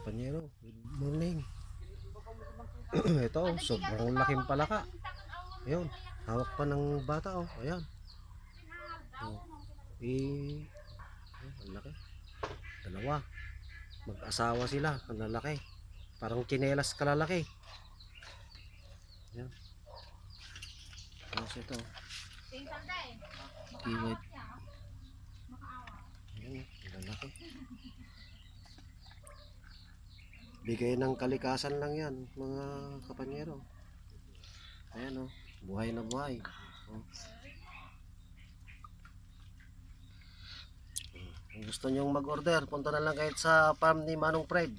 kapanyero, good morning. Ito, sobrang laking palaka. Ayun, hawak pa ng bata, oh. Ayan. Oh. Ang laki. Dalawa. Mag-asawa sila, ang lalaki. Parang tsinelas kalalaki. Ayan. Tapos ito. Kiwit. Ayan, ang lalaki. Bigay ng kalikasan lang yan, mga kapanyero. Ayan, oh. Buhay na buhay. Oh. Kung gusto nyong mag-order, punta na lang kahit sa farm ni Manong Fred.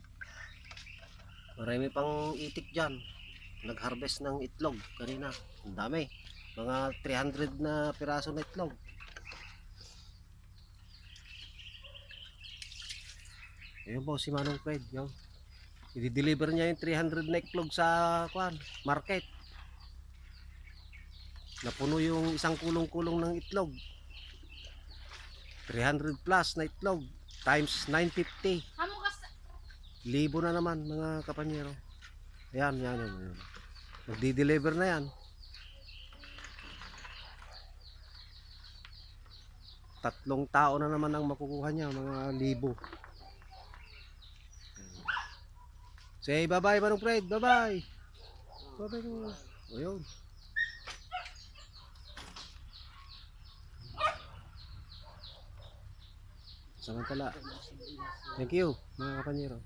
Marami pang itik dyan. Nag-harvest ng itlog kanina. Ang dami. Mga 300 na piraso na itlog. Ayun po si Manong Fred. Yung i-deliver niya yung 300 na itlog sa market. Napuno yung isang kulong-kulong ng itlog. 300 plus na itlog times 950. Libo na naman mga kapanyero. Ayan, yan. Magdi-deliver na yan. 3 tao na naman ang makukuha niya, mga libo. Say bye-bye Manong Fred, bye-bye. Bye-bye. Ayun. Samantala. Thank you mga kapanyero.